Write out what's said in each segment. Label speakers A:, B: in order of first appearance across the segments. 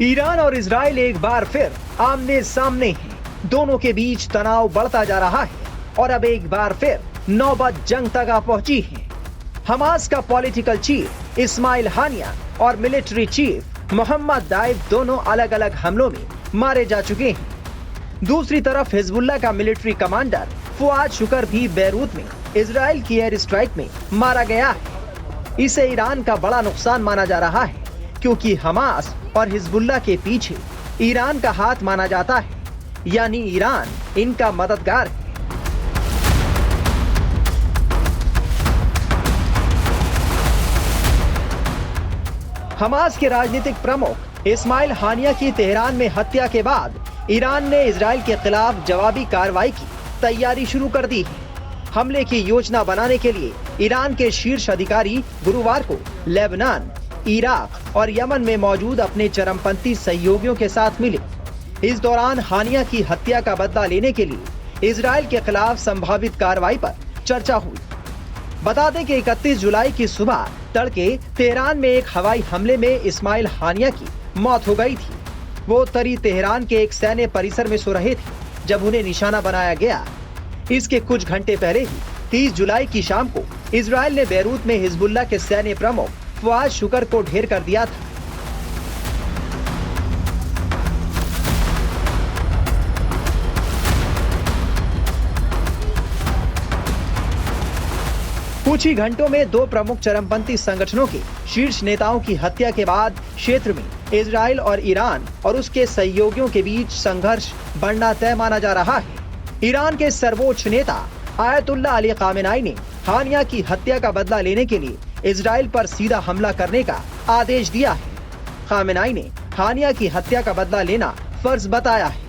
A: Iran और Israel एक बार फिर आमने सामने हैं। दोनों के बीच तनाव बढ़ता जा रहा है और अब एक बार फिर नौबत जंग तक आ पहुंची है। हमास का पॉलिटिकल चीफ इस्माइल हानिया और मिलिट्री चीफ मोहम्मद दाइफ दोनों अलग अलग हमलों में मारे जा चुके हैं। दूसरी तरफ हिजबुल्लाह का मिलिट्री कमांडर फुआद शुकर भी बैरूत में इजराइल की एयर स्ट्राइक में मारा गया है। इसे ईरान का बड़ा नुकसान माना जा रहा है, क्योंकि हमास और हिजबुल्लाह के पीछे ईरान का हाथ माना जाता है, यानी ईरान इनका मददगार है। हमास के राजनीतिक प्रमुख इस्माइल हानिया की तेहरान में हत्या के बाद ईरान ने इजराइल के खिलाफ जवाबी कार्रवाई की तैयारी शुरू कर दी है। हमले की योजना बनाने के लिए ईरान के शीर्ष अधिकारी गुरुवार को लेबनान, इराक और यमन में मौजूद अपने चरमपंथी सहयोगियों के साथ मिले। इस दौरान हानिया की हत्या का बदला लेने के लिए इजराइल के खिलाफ संभावित कार्रवाई पर चर्चा हुई। बता दें कि 31 जुलाई की सुबह तड़के तेहरान में एक हवाई हमले में इस्माइल हानिया की मौत हो गई थी। वो उत्तरी तेहरान के एक सैन्य परिसर में सो रहे थे जब उन्हें निशाना बनाया गया। इसके कुछ घंटे पहले ही 30 जुलाई की शाम को इजराइल ने बैरूत में हिजबुल्लाह के सैन्य प्रमुख फुआद शुकर को ढेर कर दिया था। कुछ ही घंटों में दो प्रमुख चरमपंथी संगठनों के शीर्ष नेताओं की हत्या के बाद क्षेत्र में इजराइल और ईरान और उसके सहयोगियों के बीच संघर्ष बढ़ना तय माना जा रहा है। ईरान के सर्वोच्च नेता आयतुल्लाह अली खामेनाई ने हानिया की हत्या का बदला लेने के लिए इजराइल पर सीधा हमला करने का आदेश दिया है। खामेनाई ने हानिया की हत्या का बदला लेना फर्ज बताया है।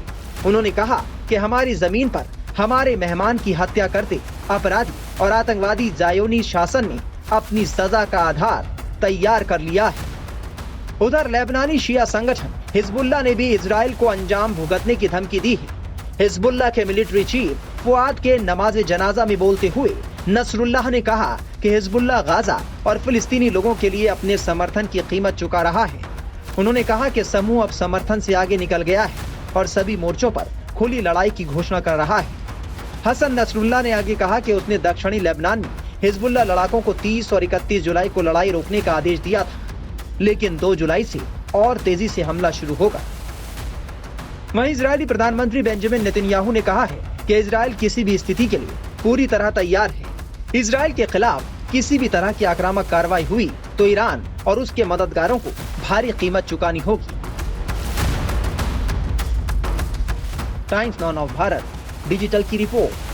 A: उन्होंने कहा कि हमारी जमीन पर हमारे मेहमान की हत्या करते अपराधी और आतंकवादी जायोनी शासन ने अपनी सजा का आधार तैयार कर लिया है। उधर लेबनानी शिया संगठन हिजबुल्लाह ने भी इजराइल को अंजाम भुगतने की धमकी दी है। हिजबुल्लाह के मिलिट्री चीफ फुआद के नमाज जनाजा में बोलते हुए नसरुल्लाह ने कहा कि हिजबुल्लाह गाजा और फिलिस्तीनी लोगों के लिए अपने समर्थन की कीमत चुका रहा है। उन्होंने कहा कि समूह अब समर्थन से आगे निकल गया है और सभी मोर्चों पर खुली लड़ाई की घोषणा कर रहा है। हसन नसरुल्लाह ने आगे कहा कि उसने दक्षिणी लेबनान में हिजबुल्लाह लड़ाकों को 30 और 31 जुलाई को लड़ाई रोकने का आदेश दिया था, लेकिन 2 जुलाई से और तेजी से हमला शुरू होगा। वहीं इजरायली प्रधानमंत्री बेंजामिन नेतन्याहू ने कहा है कि इजराइल किसी भी स्थिति के लिए पूरी तरह तैयार है। इजराइल के खिलाफ किसी भी तरह की आक्रामक कार्रवाई हुई तो ईरान और उसके मददगारों को भारी कीमत चुकानी होगी। Times now of Bharat digital की रिपोर्ट।